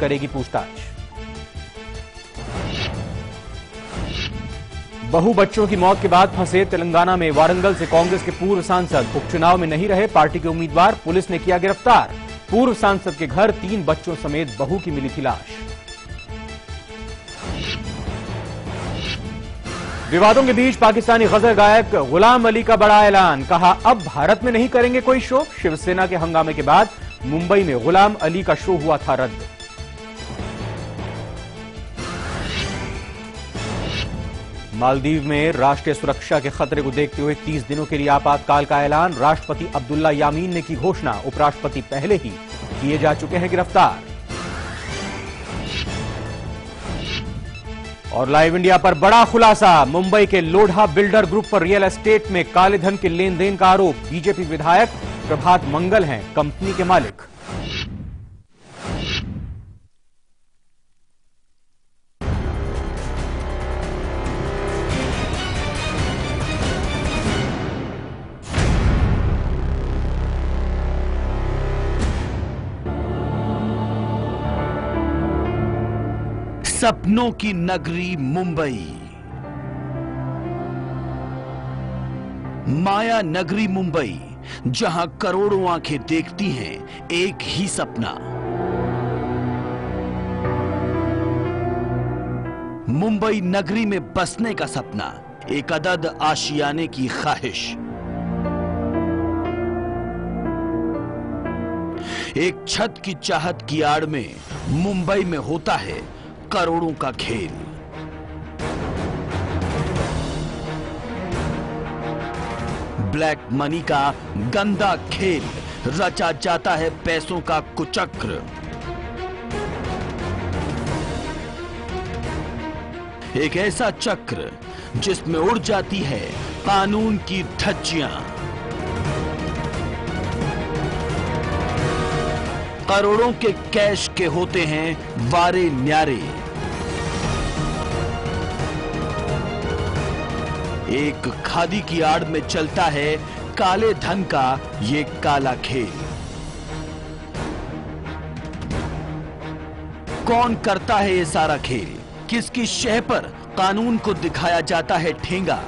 करेगी पूछताछ। बहु बच्चों की मौत के बाद फंसे तेलंगाना में वारंगल से कांग्रेस के पूर्व सांसद उपचुनाव में नहीं रहे पार्टी के उम्मीदवार, पुलिस ने किया गिरफ्तार। पूर्व सांसद के घर 3 बच्चों समेत बहू की मिली थी लाश। विवादों के बीच पाकिस्तानी गजल गायक गुलाम अली का बड़ा ऐलान, कहा अब भारत में नहीं करेंगे कोई शो। शिवसेना के हंगामे के बाद मुंबई में गुलाम अली का शो हुआ था रद्द। मालदीव में राष्ट्रीय सुरक्षा के खतरे को देखते हुए 30 दिनों के लिए आपातकाल का ऐलान, राष्ट्रपति अब्दुल्ला यामीन ने की घोषणा। उपराष्ट्रपति पहले ही किए जा चुके हैं गिरफ्तार। और लाइव इंडिया पर बड़ा खुलासा, मुंबई के लोढ़ा बिल्डर ग्रुप पर रियल एस्टेट में काले धन के लेन देन का आरोप। बीजेपी विधायक प्रभात मंगल हैं कंपनी के मालिक। सपनों की नगरी मुंबई, माया नगरी मुंबई, जहां करोड़ों आंखें देखती हैं एक ही सपना। मुंबई नगरी में बसने का सपना, एक अदद आशियाने की ख्वाहिश। एक छत की चाहत की आड़ में मुंबई में होता है करोड़ों का खेल। ब्लैक मनी का गंदा खेल रचा जाता है, पैसों का कुचक्र। एक ऐसा चक्र जिसमें उड़ जाती है कानून की धज्जियां। करोड़ों के कैश के होते हैं वारे न्यारे। एक खादी की आड़ में चलता है काले धन का ये काला खेल। कौन करता है ये सारा खेल? किसकी शह पर कानून को दिखाया जाता है ठेंगा?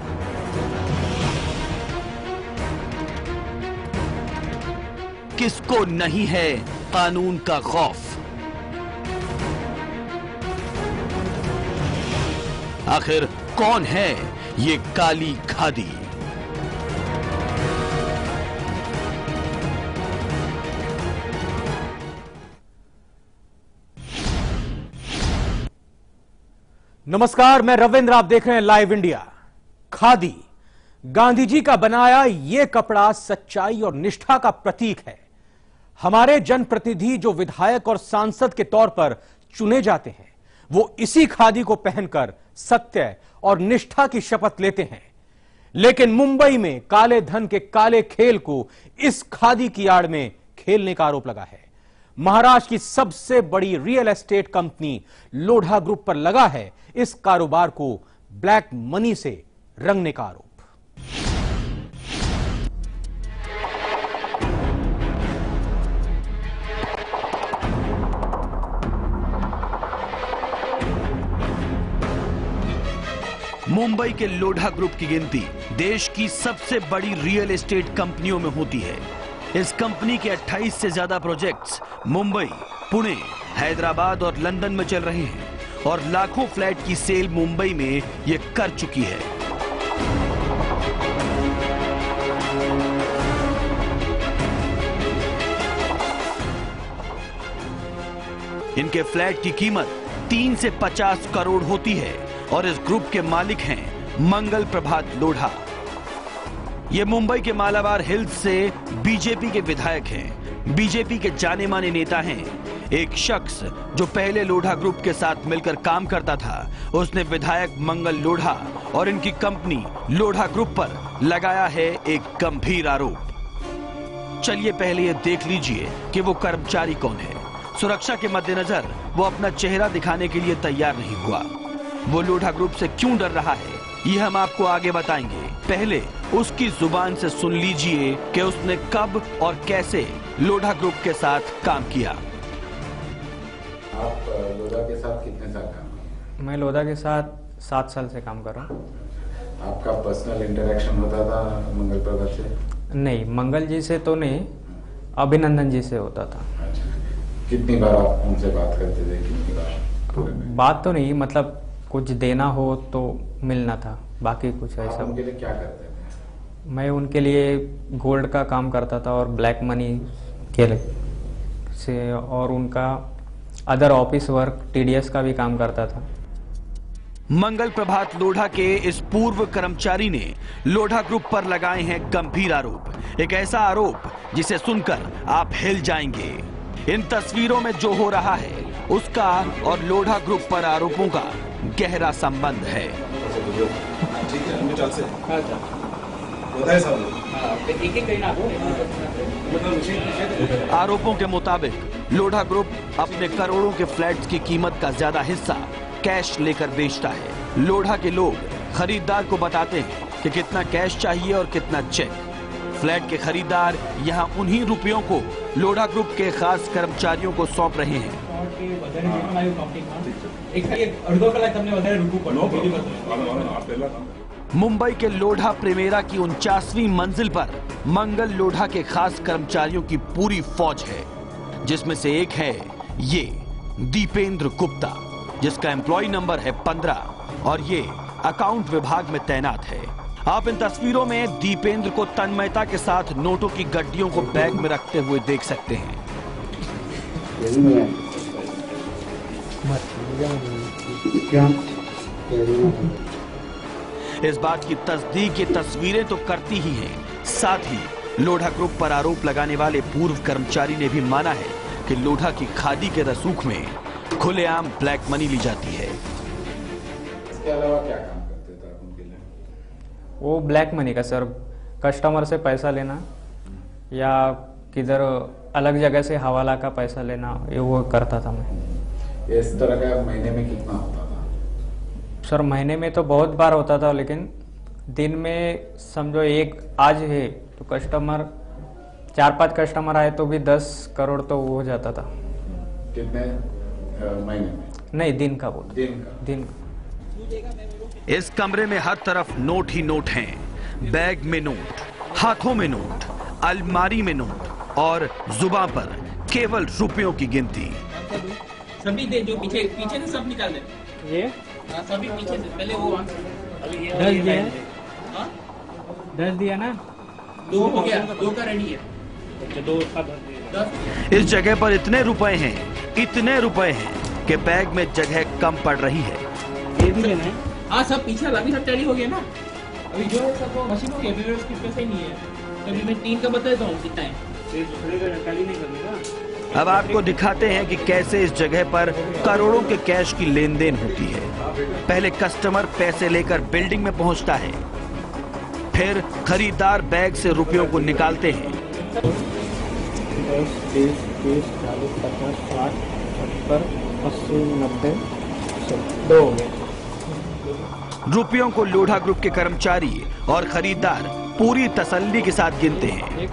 किसको नहीं है कानून का खौफ? आखिर कौन है ये काली खादी? नमस्कार, मैं रविंद्र, आप देख रहे हैं लाइव इंडिया। खादी, गांधी जी का बनाया ये कपड़ा सच्चाई और निष्ठा का प्रतीक है। हमारे जनप्रतिनिधि जो विधायक और सांसद के तौर पर चुने जाते हैं, वो इसी खादी को पहनकर सत्य और निष्ठा की शपथ लेते हैं। लेकिन मुंबई में काले धन के काले खेल को इस खादी की आड़ में खेलने का आरोप लगा है। महाराष्ट्र की सबसे बड़ी real estate company Lodha group पर लगा है इस कारोबार को ब्लैक मनी से रंगने का आरोप। मुंबई के लोढ़ा ग्रुप की गिनती देश की सबसे बड़ी रियल एस्टेट कंपनियों में होती है। इस कंपनी के 28 से ज्यादा प्रोजेक्ट्स मुंबई, पुणे, हैदराबाद और लंदन में चल रहे हैं और लाखों फ्लैट की सेल मुंबई में यह कर चुकी है। इनके फ्लैट की कीमत 3 से 50 करोड़ होती है और इस ग्रुप के मालिक हैं मंगल प्रभात लोढ़ा। ये मुंबई के मालाबार हिल्स से बीजेपी के विधायक हैं, बीजेपी के जाने माने नेता हैं। एक शख्स जो पहले लोढ़ा ग्रुप के साथ मिलकर काम करता था, उसने विधायक मंगल लोढ़ा और इनकी कंपनी लोढ़ा ग्रुप पर लगाया है एक गंभीर आरोप। चलिए पहले ये देख लीजिए कि वो कर्मचारी कौन है। सुरक्षा के मद्देनजर वो अपना चेहरा दिखाने के लिए तैयार नहीं हुआ। वो लोढ़ा ग्रुप से क्यों डर रहा है, ये हम आपको आगे बताएंगे। पहले उसकी जुबान से सुन लीजिए कि उसने कब और कैसे लोढ़ा ग्रुप के साथ काम किया। आप लोधा के साथ कितने साल काम किए? मैं लोधा के साथ 7 साल से काम कर रहा हूँ। आपका पर्सनल इंटरेक्शन होता था मंगल प्रभात से? नहीं, मंगल जी से तो नहीं, अभिनंदन जी से होता था। अच्छा, कितनी बार आप उनसे बात करते थे, कितनी बार पूरे में? बात तो नहीं, मतलब कुछ देना हो तो मिलना था, बाकी कुछ आप ऐसा। उनके लिए क्या करते थे? मैं उनके लिए गोल्ड का काम करता था और ब्लैक मनी के से, और उनका अदर ऑफिस वर्क TDS का भी काम करता था। मंगल प्रभात लोढ़ा के इस पूर्व कर्मचारी ने लोढ़ा ग्रुप पर लगाए हैं गंभीर आरोप। एक ऐसा आरोप जिसे सुनकर आप हिल जाएंगे। इन तस्वीरों में जो हो रहा है उसका और लोढ़ा ग्रुप पर आरोपों का गहरा संबंध है। आरोपों के मुताबिक लोढ़ा ग्रुप अपने करोड़ों के फ्लैट्स की कीमत का ज्यादा हिस्सा कैश लेकर बेचता है। लोढ़ा के लोग खरीदार को बताते हैं कि कितना कैश चाहिए और कितना चेक। फ्लैट के खरीदार यहां उन्हीं रुपयों को लोढ़ा ग्रुप के खास कर्मचारियों को सौंप रहे हैं। मुंबई के लोढ़ा प्रीमेरा की 49वीं मंजिल पर मंगल लोढ़ा के खास कर्मचारियों की पूरी फौज है, जिसमें से एक है ये दीपेंद्र गुप्ता, जिसका एम्प्लॉय नंबर है 15 और ये अकाउंट विभाग में तैनात है। आप इन तस्वीरों में दीपेंद्र को तन्मयता के साथ नोटों की गड्डियों को बैग में रखते हुए देख सकते हैं। इस बात की तस्दीक ये तस्वीरें तो करती ही हैं, साथ ही लोढ़ा ग्रुप पर आरोप लगाने वाले पूर्व कर्मचारी ने भी माना है कि लोढ़ा की खादी के रसूख में खुलेआम ब्लैक मनी ली जाती है। इसके अलावा क्या काम करते थे आप उनके लिए? वो ब्लैक मनी का सर, कस्टमर से पैसा लेना या किधर अलग जगह से हवाला का पैसा लेना, ये वो करता था मैं। इस तरह का महीने में कितना होता था? सर महीने में तो बहुत बार होता था, लेकिन दिन में समझो एक आज है तो कस्टमर 4-5 कस्टमर आए तो भी 10 करोड़ तो वो हो जाता था। कितने महीने में? नहीं, दिन का बोल, दिन का। इस कमरे में हर तरफ नोट ही नोट हैं। बैग में नोट, हाथों में नोट, अलमारी में नोट और जुबान पर केवल रुपयों की गिनती। सभी दे, जो पीछे पीछे से सब निकाल दे। ये सभी पीछे से, पहले वो 10 दिया, 10 दिया ना, 2 हो गया, 2 का रेडी है। 10। इस जगह पर इतने रुपए हैं कि बैग में जगह कम पड़ रही है। ये भी लेना है। हाँ, सब पीछे अभी सब टैली हो गया ना, अभी जो है सब मशीन हो गया, अभी उसकी पैसा ही नहीं है। अभी मैं 3 का बता देता हूँ कितना है। अब आपको दिखाते हैं कि कैसे इस जगह पर करोड़ों के कैश की लेन देन होती है। पहले कस्टमर पैसे लेकर बिल्डिंग में पहुंचता है, फिर खरीदार बैग से रुपयों को निकालते हैं। 10, 20, 30, 40, 50, 60, 70, 80, 90, 2 हो गए। रुपयों को लोढ़ा ग्रुप के कर्मचारी और खरीदार पूरी तसल्ली के साथ गिनते हैं।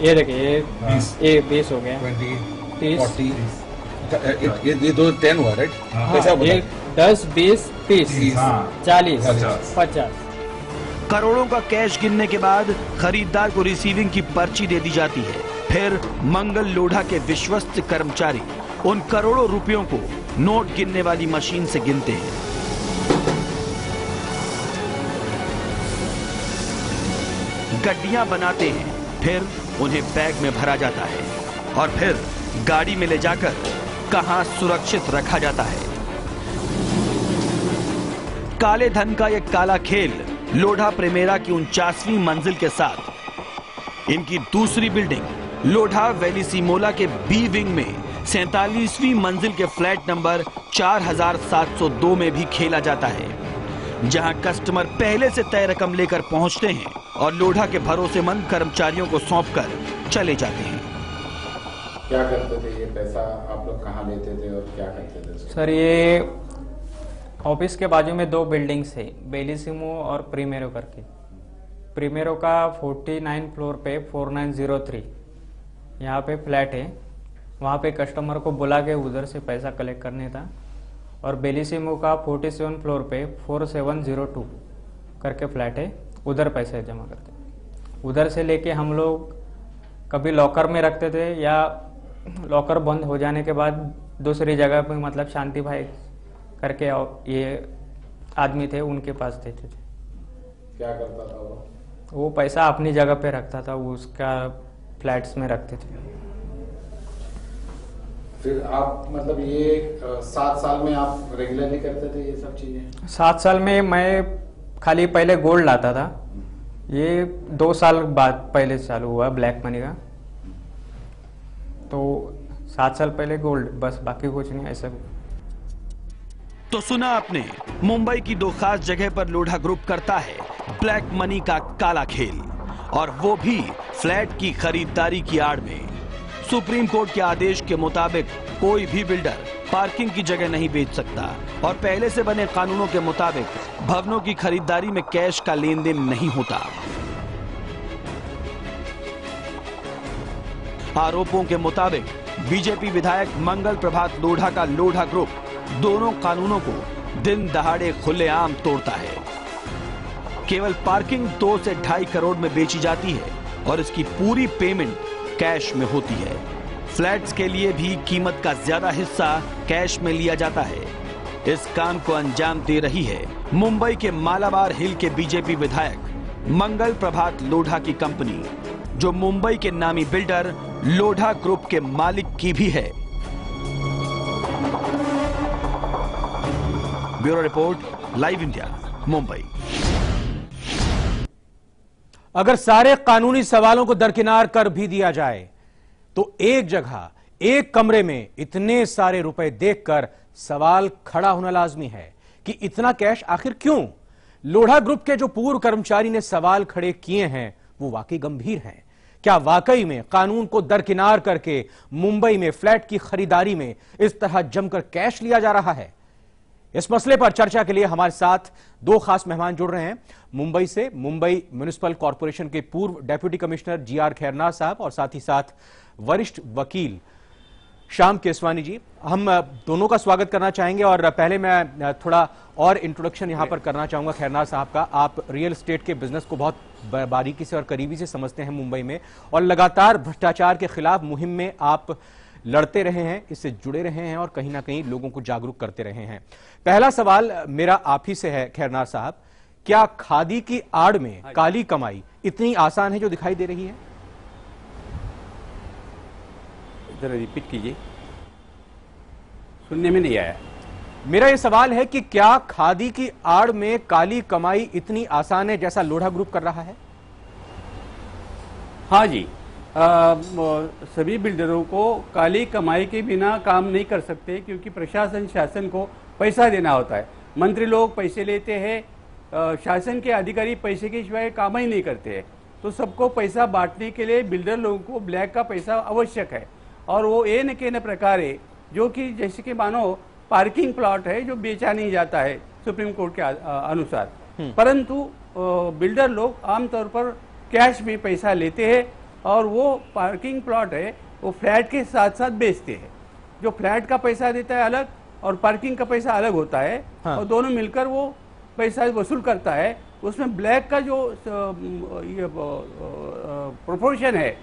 ये देखिए, ये 20 हो गया, 30, ये दो 10 हुआ, राइट? हाँ, 10, 20, 30, 40, 50। करोड़ों का कैश गिनने के बाद खरीदार को रिसीविंग की पर्ची दे दी जाती है। फिर मंगल लोढ़ा के विश्वस्त कर्मचारी उन करोड़ों रुपयों को नोट गिनने वाली मशीन से गिनते हैं। गड्डियां बनाते हैं, फिर उन्हें बैग में भरा जाता है और फिर गाड़ी में ले जाकर कहां सुरक्षित रखा जाता है। काले धन का यह काला खेल लोढ़ा प्रीमेरा की 49वीं मंजिल के साथ इनकी दूसरी बिल्डिंग लोढ़ा वेलिसिमोला के बी विंग में 47वीं मंजिल के फ्लैट नंबर 4702 में भी खेला जाता है, जहां कस्टमर पहले से तय रकम लेकर पहुंचते हैं और लोढ़ा के भरोसेमंद कर्मचारियों को सौंपकर चले जाते हैं। क्या करते थे? ये पैसा आप लोग कहाँ लेते थे और क्या करते थे? सर ये ऑफिस के बाजू में 2 बिल्डिंग्स है, बेलिसिमो और प्रीमेरो करके। प्रीमेरो का 49 फ्लोर पे 4903 यहाँ पे फ्लैट है, वहाँ पे कस्टमर को बुला के उधर से पैसा कलेक्ट करने था। और बेलीसिमो का 47 फ्लोर पे 4702 करके फ्लैट है, उधर पैसे जमा करते। उधर से लेके हम लोग कभी लॉकर में रखते थे या लॉकर बंद हो जाने के बाद दूसरी जगह पे, मतलब शांति भाई करके ये आदमी थे, उनके पास देते थे। क्या करता था वो? पैसा अपनी जगह पे रखता था, वो उसका फ्लैट्स में रखते थे। फिर आप मतलब ये 7 साल में आप रेगुलरली करते थे ये सब चीजें? 7 साल में मैं खाली पहले गोल्ड लाता था, ये 2 साल बाद पहले चालू हुआ ब्लैक मनी का। तो 7 साल पहले गोल्ड, बस बाकी कुछ नहीं ऐसा। तो सुना आपने, मुंबई की 2 खास जगह पर लोढ़ा ग्रुप करता है ब्लैक मनी का काला खेल, और वो भी फ्लैट की खरीदारी की आड़ में। सुप्रीम कोर्ट के आदेश के मुताबिक कोई भी बिल्डर पार्किंग की जगह नहीं बेच सकता, और पहले से बने कानूनों के मुताबिक भवनों की खरीदारी में कैश का लेन देन नहीं होता। आरोपों के मुताबिक बीजेपी विधायक मंगल प्रभात लोढ़ा का लोढ़ा ग्रुप दोनों कानूनों को दिन दहाड़े खुलेआम तोड़ता है। केवल पार्किंग 2 से 2.5 करोड़ में बेची जाती है और इसकी पूरी पेमेंट कैश में होती है। फ्लैट्स के लिए भी कीमत का ज्यादा हिस्सा कैश में लिया जाता है। इस काम को अंजाम दे रही है मुंबई के मालाबार हिल के बीजेपी विधायक मंगल प्रभात लोढ़ा की कंपनी, जो मुंबई के नामी बिल्डर लोढ़ा ग्रुप के मालिक की भी है। Bureau report, live India, Mumbai. अगर सारे कानूनी सवालों को दरकिनार कर भी दिया जाए तो एक जगह, एक कमरे में इतने सारे रुपए देखकर सवाल खड़ा होना लाजमी है कि इतना कैश आखिर क्यों? लोढ़ा ग्रुप के जो पूर्व कर्मचारी ने सवाल खड़े किए हैं वो वाकई गंभीर हैं। क्या वाकई में कानून को दरकिनार करके मुंबई में फ्लैट की खरीदारी में इस तरह जमकर कैश लिया जा रहा है? इस मसले पर चर्चा के लिए हमारे साथ 2 खास मेहमान जुड़ रहे हैं। मुंबई से मुंबई म्युनिसिपल कॉर्पोरेशन के पूर्व डेप्यूटी कमिश्नर जीआर खैरनार साहब और साथ ही साथ वरिष्ठ वकील श्याम केसवानी जी। हम दोनों का स्वागत करना चाहेंगे और पहले मैं थोड़ा और इंट्रोडक्शन यहां पर करना चाहूंगा खैरनार साहब का। आप रियल एस्टेट के बिजनेस को बहुत बारीकी से और करीबी से समझते हैं मुंबई में, और लगातार भ्रष्टाचार के खिलाफ मुहिम में आप लड़ते रहे हैं, इससे जुड़े रहे हैं और कहीं ना कहीं लोगों को जागरूक करते रहे हैं। पहला सवाल मेरा आप ही से है खैरनार साहब, क्या खादी की आड़ में काली कमाई इतनी आसान है जो दिखाई दे रही है? जरा रिपीट कीजिए, सुनने में नहीं आया। मेरा यह सवाल है कि क्या खादी की आड़ में काली कमाई इतनी आसान है जैसा लोढ़ा ग्रुप कर रहा है? हाँ जी, सभी बिल्डरों को काली कमाई के बिना काम नहीं कर सकते, क्योंकि प्रशासन शासन को पैसा देना होता है। मंत्री लोग पैसे लेते हैं, शासन के अधिकारी पैसे के सिवाय काम ही नहीं करते हैं। तो सबको पैसा बांटने के लिए बिल्डर लोगों को ब्लैक का पैसा आवश्यक है, और वो ए न के न प्रकार है, जो कि जैसे कि मानो पार्किंग प्लॉट है जो बेचा नहीं जाता है सुप्रीम कोर्ट के अनुसार, परंतु बिल्डर लोग आमतौर पर कैश में पैसा लेते हैं और वो पार्किंग प्लॉट है वो फ्लैट के साथ साथ बेचते हैं। जो फ्लैट का पैसा देता है अलग और पार्किंग का पैसा अलग होता है, हाँ। और दोनों मिलकर वो पैसा वसूल करता है। उसमें ब्लैक का जो प्रोपोर्शन है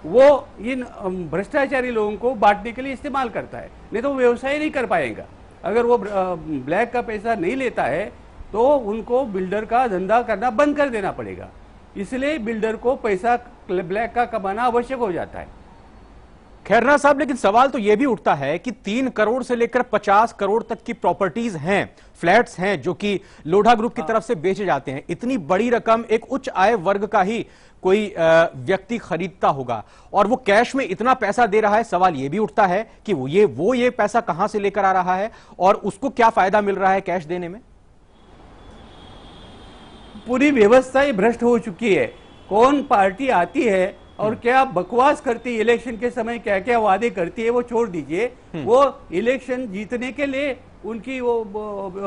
वो इन भ्रष्टाचारी लोगों को बांटने के लिए इस्तेमाल करता है, नहीं तो वो व्यवसाय नहीं कर पाएगा। अगर वो ब्लैक का पैसा नहीं लेता है तो उनको बिल्डर का धंधा करना बंद कर देना पड़ेगा। इसलिए बिल्डर को पैसा ब्लैक का कमाना आवश्यक हो जाता है। खैरनार साहब, लेकिन सवाल तो यह भी उठता है कि 3 करोड़ से लेकर 50 करोड़ तक की प्रॉपर्टीज हैं, फ्लैट्स हैं जो कि लोढ़ा ग्रुप की तरफ से बेचे जाते हैं। इतनी बड़ी रकम एक उच्च आय वर्ग का ही कोई व्यक्ति खरीदता होगा और वो कैश में इतना पैसा दे रहा है। सवाल यह भी उठता है कि वो ये पैसा कहां से लेकर आ रहा है और उसको क्या फायदा मिल रहा है कैश देने में? पूरी व्यवस्था ही भ्रष्ट हो चुकी है। कौन पार्टी आती है और क्या बकवास करती है, इलेक्शन के समय क्या क्या वादे करती है वो छोड़ दीजिए। वो इलेक्शन जीतने के लिए उनकी वो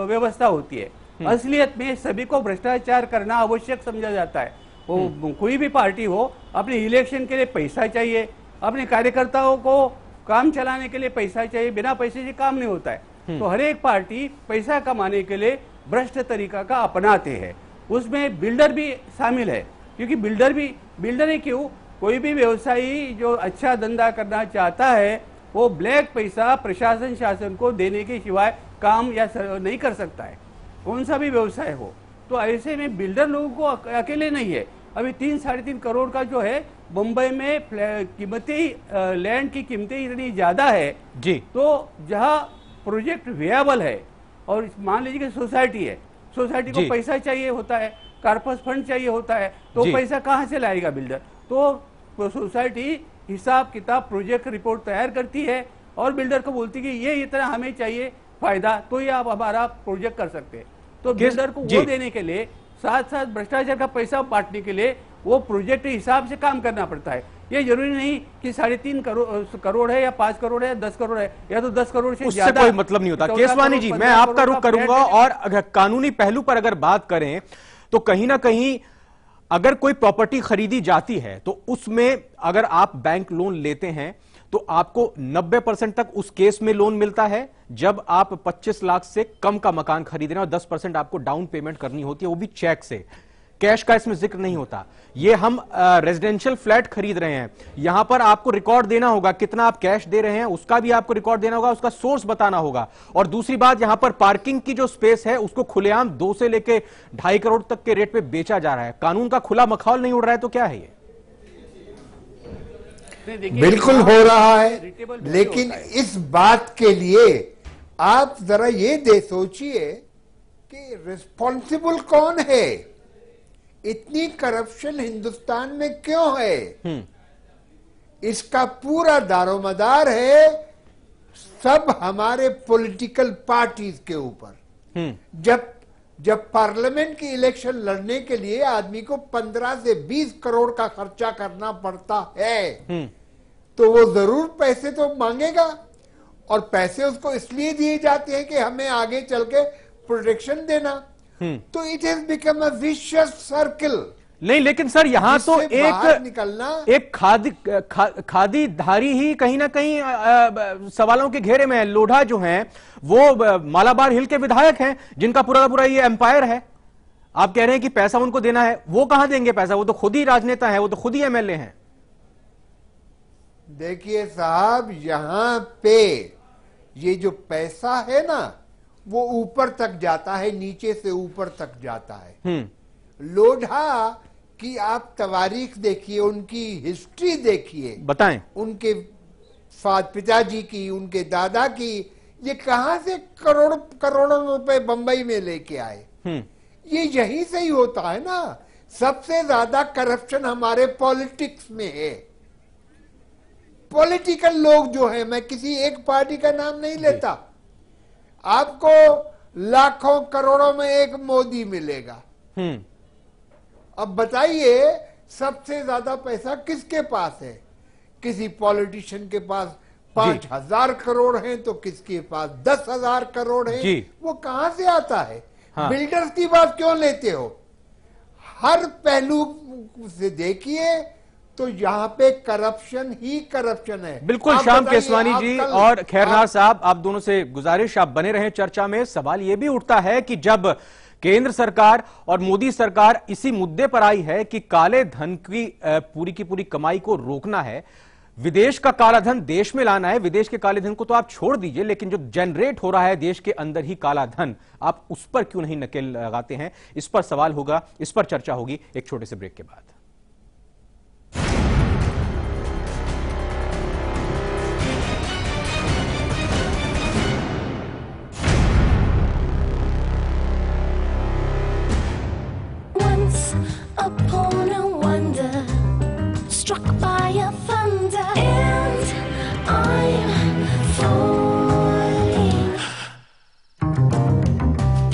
व्यवस्था होती है। असलियत में सभी को भ्रष्टाचार करना आवश्यक समझा जाता है। वो कोई भी पार्टी हो, अपने इलेक्शन के लिए पैसा चाहिए, अपने कार्यकर्ताओं को काम चलाने के लिए पैसा चाहिए, बिना पैसे से काम नहीं होता है। तो हर एक पार्टी पैसा कमाने के लिए भ्रष्ट तरीका का अपनाते हैं। उसमें बिल्डर भी शामिल है, क्योंकि बिल्डर ही क्यों, कोई भी व्यवसायी जो अच्छा धंधा करना चाहता है वो ब्लैक पैसा प्रशासन शासन को देने के सिवाय काम या नहीं कर सकता है, कौन सा भी व्यवसाय हो। तो ऐसे में बिल्डर लोगों को अकेले नहीं है। अभी 3-3.5 करोड़ का जो है मुंबई में कीमतें, लैंड की कीमतें इतनी ज्यादा है जी, तो जहां प्रोजेक्ट विएबल है और मान लीजिए कि सोसाइटी है, सोसाइटी को पैसा चाहिए होता है, कॉर्पस फंड चाहिए होता है, तो पैसा कहां से लाएगा बिल्डर। तो सोसाइटी हिसाब किताब प्रोजेक्ट रिपोर्ट तैयार करती है और बिल्डर को बोलती है कि ये इतना हमें चाहिए फायदा, तो ये आप हमारा प्रोजेक्ट कर सकते हैं। तो बिल्डर को वो देने के लिए, साथ साथ भ्रष्टाचार का पैसा बांटने के लिए वो प्रोजेक्ट के हिसाब से काम करना पड़ता है। ये जरूरी नहीं कि 3.5 करोड़ है या 5 करोड़ है या 10 करोड़ है, या तो 10 करोड़ से ज्यादा, कोई मतलब नहीं होता। केसवानी जी, मैं आपका रुख करूंगा और अगर कानूनी पहलू पर अगर बात करें तो कहीं ना कहीं अगर कोई प्रॉपर्टी खरीदी जाती है तो उसमें अगर आप बैंक लोन लेते हैं तो आपको 90% तक उस केस में लोन मिलता है जब आप 25 लाख से कम का मकान खरीद रहे हैं और 10% आपको डाउन पेमेंट करनी होती है, वो भी चेक से। कैश का इसमें जिक्र नहीं होता। ये हम रेजिडेंशियल फ्लैट खरीद रहे हैं, यहां पर आपको रिकॉर्ड देना होगा कितना आप कैश दे रहे हैं, उसका भी आपको रिकॉर्ड देना होगा, उसका सोर्स बताना होगा। और दूसरी बात, यहां पर पार्किंग की जो स्पेस है उसको खुलेआम 2 से लेके 2.5 करोड़ तक के रेट पे बेचा जा रहा है। कानून का खुला मखौल नहीं उड़ रहा है तो क्या है ये? बिल्कुल हो रहा है, लेकिन इस बात के लिए आप जरा ये सोचिए कि रिस्पॉन्सिबल कौन है, इतनी करप्शन हिंदुस्तान में क्यों है। इसका पूरा दारोमदार है सब हमारे पॉलिटिकल पार्टीज के ऊपर। जब पार्लियामेंट की इलेक्शन लड़ने के लिए आदमी को 15 से 20 करोड़ का खर्चा करना पड़ता है तो वो जरूर पैसे तो मांगेगा, और पैसे उसको इसलिए दिए जाते हैं कि हमें आगे चल के प्रोटेक्शन देना। तो it has become a vicious circle. नहीं, लेकिन सर यहां तो एक खादीधारी ही कहीं ना कहीं सवालों के घेरे में है। लोढ़ा जो हैं वो मालाबार हिल के विधायक हैं जिनका पूरा का पूरा ये एम्पायर है। आप कह रहे हैं कि पैसा उनको देना है, वो कहां देंगे पैसा? वो तो खुद ही राजनेता है, वो तो खुद ही एमएलए हैं। देखिए साहब, यहां पे ये जो पैसा है ना वो ऊपर तक जाता है, नीचे से ऊपर तक जाता है। लोढ़ा की आप तवारीख देखिए, उनकी हिस्ट्री देखिए, बताएं, उनके पिताजी की, उनके दादा की, ये कहां से करोड़ों रुपए बंबई में लेके आए। ये यहीं से ही होता है ना। सबसे ज्यादा करप्शन हमारे पॉलिटिक्स में है। पॉलिटिकल लोग जो है, मैं किसी एक पार्टी का नाम नहीं लेता, आपको लाखों करोड़ों में एक मोदी मिलेगा। अब बताइए सबसे ज्यादा पैसा किसके पास है? किसी पॉलिटिशियन के पास 5,000 करोड़ हैं तो किसके पास 10,000 करोड़ हैं। वो कहां से आता है? हाँ। बिल्डर्स की बात क्यों लेते हो? हर पहलू से देखिए तो यहाँ पे करप्शन ही करप्शन है। बिल्कुल। श्याम केसवानी जी और खैरनार साहब, आप दोनों से गुजारिश, आप बने रहें चर्चा में। सवाल यह भी उठता है कि जब केंद्र सरकार और मोदी सरकार इसी मुद्दे पर आई है कि काले धन की पूरी कमाई को रोकना है, विदेश का काला धन देश में लाना है, विदेश के काले धन को तो आप छोड़ दीजिए, लेकिन जो जनरेट हो रहा है देश के अंदर ही काला धन, आप उस पर क्यों नहीं नकेल लगाते हैं? इस पर सवाल होगा, इस पर चर्चा होगी एक छोटे से ब्रेक के बाद। Upon a wonder, struck by a thunder, and I'm falling.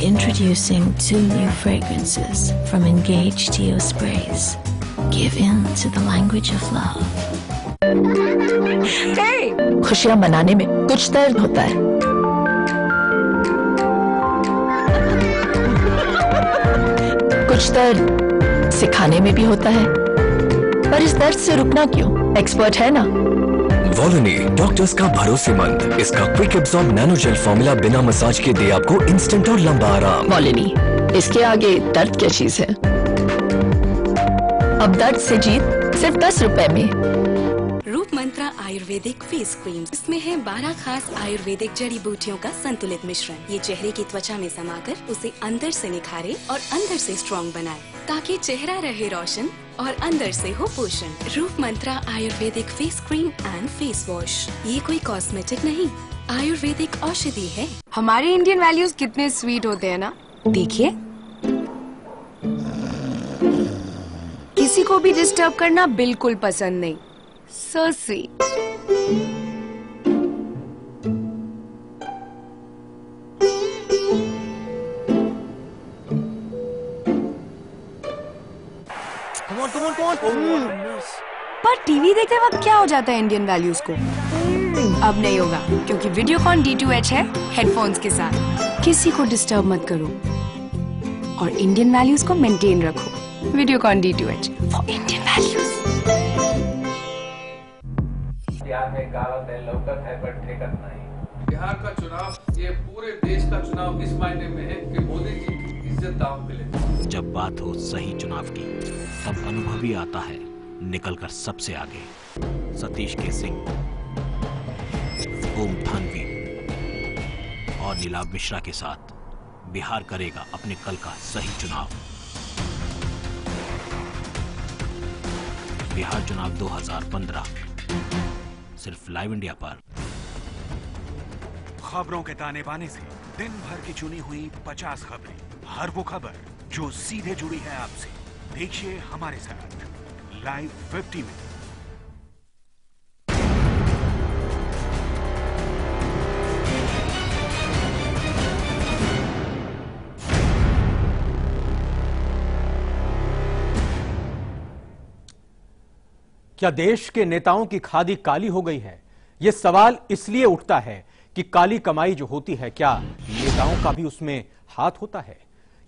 Introducing 2 new fragrances from Engage Geo Sprays. Give in to the language of love. Hey! खुशियां मनाने में कुछ दर्द होता है। कुछ दर्द सिखाने में भी होता है, पर इस दर्द से रुकना क्यों? एक्सपर्ट है ना वॉलोनी डॉक्टर्स का भरोसेमंद, इसका quick absorb nano gel formula बिना मसाज के दे आपको इंस्टेंट और लंबा आराम। वॉलोनी, इसके आगे दर्द क्या चीज है। अब दर्द से जीत सिर्फ 10 रुपए में। रूप मंत्रा आयुर्वेदिक फेस क्रीम, इसमें है 12 खास आयुर्वेदिक जड़ी बूटियों का संतुलित मिश्रण। ये चेहरे की त्वचा में समाकर उसे अंदर से निखारे और अंदर से स्ट्रॉन्ग बनाए, ताकि चेहरा रहे रोशन और अंदर से हो पोषण। Roop Mantra Ayurvedic face cream and face wash, ये कोई कॉस्मेटिक नहीं, आयुर्वेदिक औषधि है। हमारे इंडियन वैल्यूज कितने स्वीट होते हैं ना। देखिए, किसी को भी डिस्टर्ब करना बिल्कुल पसंद नहीं। So sweet. पर टीवी देखते वक्त क्या हो जाता है इंडियन वैल्यूज को? अब नहीं होगा, क्योंकि वीडियोकॉन D2H है हेडफोन्स के साथ। किसी को डिस्टर्ब मत करो और इंडियन वैल्यूज को मेंटेन रखो। Videocon D2H for Indian values. Bihar का चुनाव ये पूरे देश का चुनाव इस मायने में है कि मोदी जी की इज्जत दांव पे लेते। जब बात हो सही चुनाव की, तब अनुभवी आता है निकलकर सबसे आगे। सतीश के सिंह, ओम थानवी और नीलाभ मिश्रा के साथ बिहार करेगा अपने कल का सही चुनाव। बिहार चुनाव 2015 सिर्फ लाइव इंडिया पर। खबरों के ताने बाने से दिन भर की चुनी हुई 50 खबरें, हर वो खबर जो सीधे जुड़ी है आपसे। देखिए हमारे साथ लाइव 50 में। क्या देश के नेताओं की खादी काली हो गई है? यह सवाल इसलिए उठता है कि काली कमाई जो होती है, क्या नेताओं का भी उसमें हाथ होता है?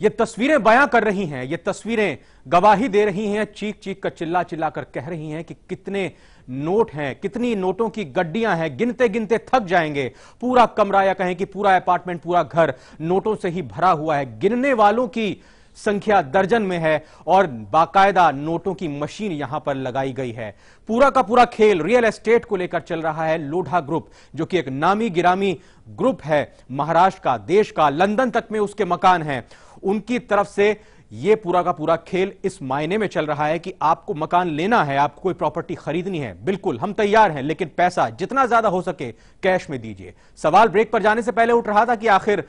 ये तस्वीरें बयां कर रही हैं, ये तस्वीरें गवाही दे रही हैं, चीख चीख कर चिल्ला चिल्ला कर कह रही हैं कि कितने नोट हैं, कितनी नोटों की गड्डियां हैं, गिनते गिनते थक जाएंगे। पूरा कमरा या कहें कि पूरा अपार्टमेंट, पूरा घर नोटों से ही भरा हुआ है। गिनने वालों की संख्या दर्जन में है और बाकायदा नोटों की मशीन यहां पर लगाई गई है। पूरा का पूरा खेल रियल एस्टेट को लेकर चल रहा है। लोढ़ा ग्रुप, जो कि एक नामी गिरामी ग्रुप है महाराष्ट्र का, देश का, लंदन तक में उसके मकान हैं, उनकी तरफ से यह पूरा का पूरा खेल इस मायने में चल रहा है कि आपको मकान लेना है, आपको कोई प्रॉपर्टी खरीदनी है, बिल्कुल हम तैयार हैं, लेकिन पैसा जितना ज्यादा हो सके कैश में दीजिए। सवाल ब्रेक पर जाने से पहले उठ रहा था कि आखिर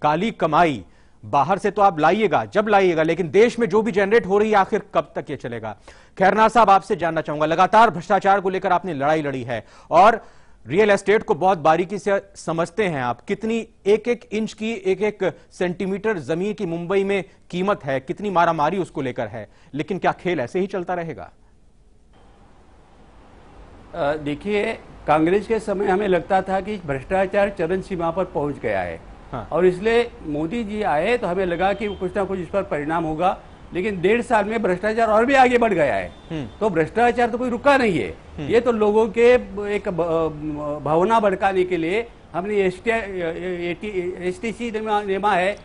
काली कमाई बाहर से तो आप लाइएगा, जब लाइएगा, लेकिन देश में जो भी जनरेट हो रही है आखिर कब तक ये चलेगा? खैरनार साहब, आपसे जानना चाहूंगा, लगातार भ्रष्टाचार को लेकर आपने लड़ाई लड़ी है और रियल एस्टेट को बहुत बारीकी से समझते हैं आप। कितनी एक एक इंच की, एक एक सेंटीमीटर जमीन की मुंबई में कीमत है, कितनी मारामारी उसको लेकर है, लेकिन क्या खेल ऐसे ही चलता रहेगा? देखिए, कांग्रेस के समय हमें लगता था कि भ्रष्टाचार चरम सीमा पर पहुंच गया है। हाँ। और इसलिए मोदी जी आए तो हमें लगा कि कुछ ना कुछ इस पर परिणाम होगा, लेकिन 1.5 साल में भ्रष्टाचार और भी आगे बढ़ गया है। तो भ्रष्टाचार तो कोई रुका नहीं है। ये तो लोगों के एक भावना भड़काने के लिए हमने STC नेमा है,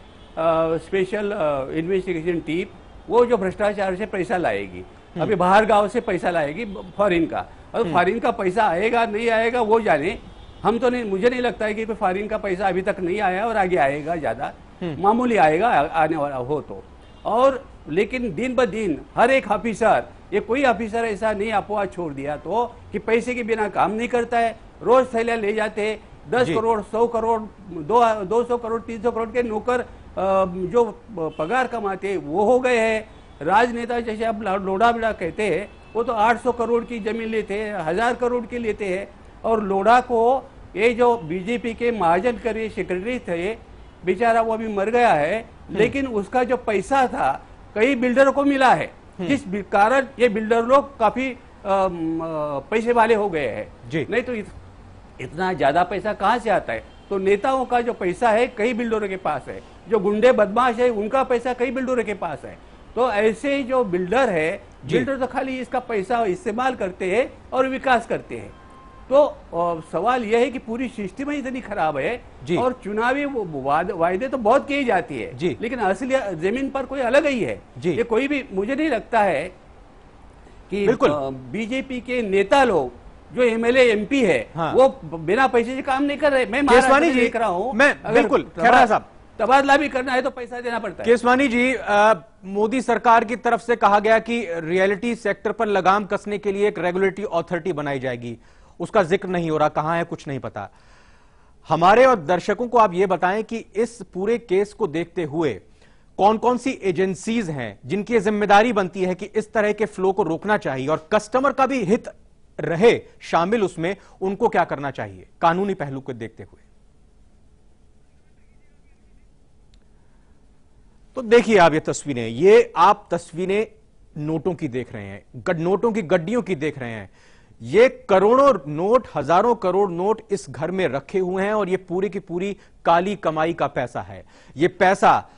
स्पेशल इन्वेस्टिगेशन टीम, वो जो भ्रष्टाचार से पैसा लाएगी, अभी बाहर गांव से पैसा लाएगी फॉरेन का, और फॉरेन का पैसा आएगा नहीं आएगा वो जाने। हम तो नहीं, मुझे नहीं लगता है कि कोई फॉरेन का पैसा अभी तक नहीं आया और आगे आएगा, ज्यादा मामूली आएगा आने वाला हो तो। और लेकिन दिन ब दिन हर एक ऑफिसर, ये कोई ऑफिसर ऐसा नहीं अफवाह छोड़ दिया तो कि पैसे के बिना काम नहीं करता है। रोज थैलियां ले जाते हैं, 10 करोड़ 100 करोड़ 200 करोड़ 300 करोड़ के नौकर जो पगार कमाते वो हो गए हैं। राजनेता जैसे अब लोढ़ा बिड़ा कहते हैं, वो तो 800 करोड़ की जमीन लेते हैं, 1000 करोड़ की लेते हैं। और लोढ़ा को ये जो बीजेपी के महाजन करे सेक्रेटरी थे, बेचारा वो अभी मर गया है, लेकिन उसका जो पैसा था कई बिल्डरों को मिला है, जिस कारण ये बिल्डर लोग काफी पैसे वाले हो गए हैं। नहीं तो इतना ज्यादा पैसा कहाँ से आता है? तो नेताओं का जो पैसा है कई बिल्डरों के पास है, जो गुंडे बदमाश है उनका पैसा कई बिल्डरों के पास है। तो ऐसे जो बिल्डर है, बिल्डर तो खाली इसका पैसा इस्तेमाल करते हैं और विकास करते हैं। तो सवाल यह है कि पूरी सिस्टम ही इतनी खराब है और चुनावी वायदे तो बहुत की जाती है लेकिन असली जमीन पर कोई अलग ही है। ये कोई भी, मुझे नहीं लगता है कि बीजेपी के नेता लोग जो एमएलए एमपी है वो बिना पैसे से काम नहीं कर रहे। मैं केसवानी जी देख रहा हूँ, मैं बिल्कुल खैरा साहब, तबादला भी करना है तो पैसा देना पड़ता है। केसवानी जी, मोदी सरकार की तरफ से कहा गया कि रियलिटी सेक्टर पर लगाम कसने के लिए एक रेगुलेटरी अथॉरिटी बनाई जाएगी, उसका जिक्र नहीं हो रहा, कहां है कुछ नहीं पता। हमारे और दर्शकों को आप यह बताएं कि इस पूरे केस को देखते हुए कौन कौन सी एजेंसीज हैं जिनकी जिम्मेदारी बनती है कि इस तरह के फ्लो को रोकना चाहिए और कस्टमर का भी हित रहे शामिल उसमें, उनको क्या करना चाहिए कानूनी पहलू को देखते हुए। तो देखिए आप ये तस्वीरें, ये आप तस्वीरें नोटों की देख रहे हैं, नोटों की गड्डियों की देख रहे हैं। ये करोड़ों नोट, हजारों करोड़ नोट इस घर में रखे हुए हैं और ये पूरी की पूरी काली कमाई का पैसा है। ये पैसा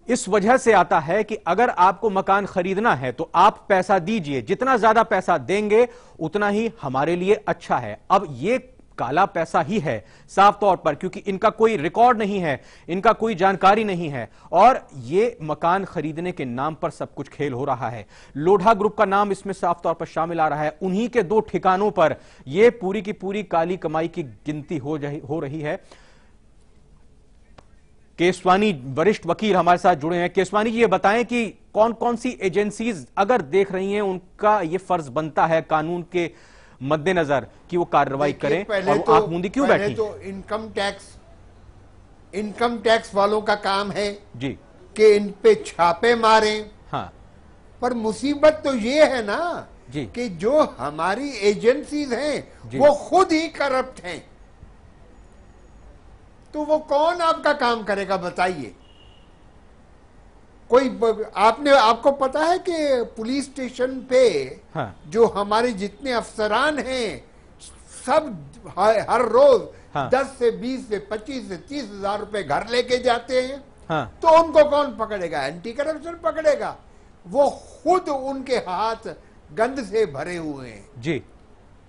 इस वजह से आता है कि अगर आपको मकान खरीदना है तो आप पैसा दीजिए, जितना ज्यादा पैसा देंगे उतना ही हमारे लिए अच्छा है। अब ये काला पैसा ही है साफ तौर पर, क्योंकि इनका कोई रिकॉर्ड नहीं है, इनका कोई जानकारी नहीं है और ये मकान खरीदने के नाम पर सब कुछ खेल हो रहा है। लोढ़ा ग्रुप का नाम इसमें साफ तौर पर शामिल आ रहा है। उन्हीं के 2 ठिकानों पर यह पूरी की पूरी काली कमाई की गिनती हो रही है। केसवानी वरिष्ठ वकील हमारे साथ जुड़े हैं। केसवानी जी, ये बताएं कि कौन कौन सी एजेंसीज अगर देख रही हैं उनका यह फर्ज बनता है कानून के मद्देनजर कि वो कार्रवाई करें, और वो आंख मूंदी क्यों बैठी? तो इनकम टैक्स वालों का काम है जी कि इन पे छापे मारें। हाँ, पर मुसीबत तो ये है ना जी कि जो हमारी एजेंसीज हैं वो खुद ही करप्ट हैं, तो वो कौन आपका काम करेगा बताइए? कोई आपको पता है कि पुलिस स्टेशन पे जो हमारे जितने अफसरान हैं सब हर रोज 10 से 20 से 25 से 30 हजार रुपए घर लेके जाते हैं। तो उनको कौन पकड़ेगा? एंटी करप्शन पकड़ेगा। वो खुद उनके हाथ गंद से भरे हुए हैं जी।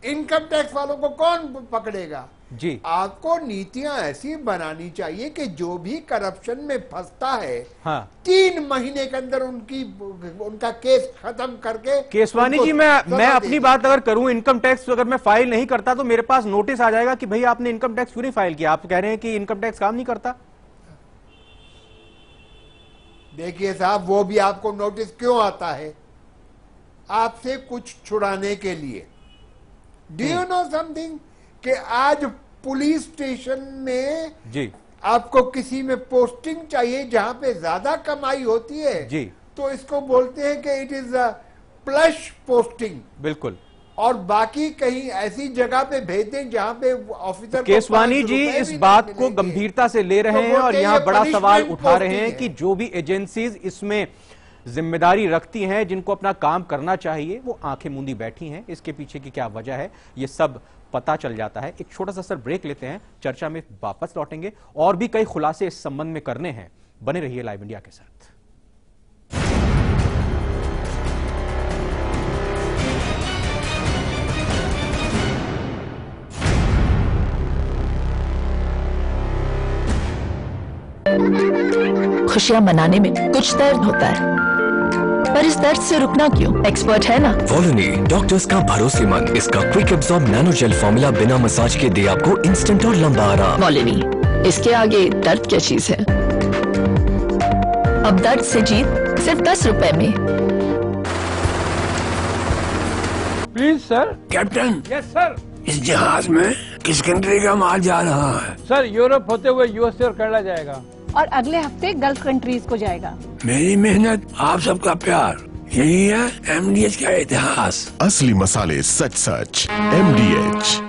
इनकम टैक्स वालों को कौन पकड़ेगा जी? आपको नीतियां ऐसी बनानी चाहिए कि जो भी करप्शन में फंसता है 3 महीने के अंदर उनका केस खत्म करके। केसवानी जी, मैं अपनी बात अगर करूं, इनकम टैक्स अगर मैं फाइल नहीं करता तो मेरे पास नोटिस आ जाएगा कि भाई आपने इनकम टैक्स क्यों नहीं फाइल किया। आप कह रहे हैं कि इनकम टैक्स काम नहीं करता। देखिए साहब, वो भी आपको नोटिस क्यों आता है? आपसे कुछ छुड़ाने के लिए। डू यू नो समथिंग कि आज पुलिस स्टेशन में जी आपको किसी में पोस्टिंग चाहिए जहां पे ज्यादा कमाई होती है जी, तो इसको बोलते हैं कि it is a plus posting. बिल्कुल। और बाकी कहीं ऐसी जगह पे भेज दें जहां पे ऑफिसर। केसवानी जी इस बात को गंभीरता से ले रहे हैं और यहाँ बड़ा सवाल उठा रहे हैं कि जो भी एजेंसीज इसमें जिम्मेदारी रखती हैं, जिनको अपना काम करना चाहिए, वो आंखें मूंदी बैठी हैं। इसके पीछे की क्या वजह है ये सब पता चल जाता है। एक छोटा सा ब्रेक लेते हैं, चर्चा में वापस लौटेंगे और भी कई खुलासे इस संबंध में करने हैं। बने रहिए लाइव इंडिया के साथ। खुशियां मनाने में कुछ दर्द होता है, पर इस दर्द से रुकना क्यों? एक्सपर्ट है ना वॉलोनी, डॉक्टर्स का भरोसेमंद। इसका quick absorb nano gel formula बिना मसाज के दे आपको इंस्टेंट और लंबा आराम। वॉलोनी, इसके आगे दर्द क्या चीज है? अब दर्द से जीत सिर्फ 10 रुपए में। Please sir. Captain. Yes sir. इस जहाज में किस कंट्री का माल जा रहा है? सर, यूरोप होते हुए यूएसए और कनाडा जाएगा और अगले हफ्ते गल्फ कंट्रीज को जाएगा। मेरी मेहनत, आप सबका प्यार, यही है एमडीएच का इतिहास। असली मसाले, सच सच एमडीएच।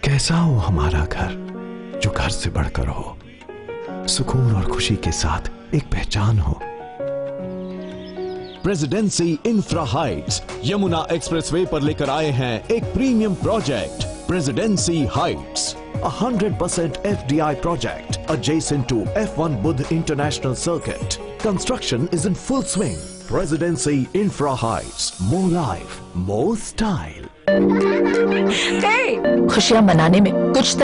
कैसा हो हमारा घर, जो घर से बढ़कर हो, सुकून और खुशी के साथ एक पहचान हो। Presidency infra Heights Yamuna expressway पर लेकर आए हैं एक premium project, presidency Heights, a 100% FDI project adjacent to F1 Budh International Circuit. Construction is in full swing. Presidency Infra Heights. More life, more style. खुशियां मनाने में कुछ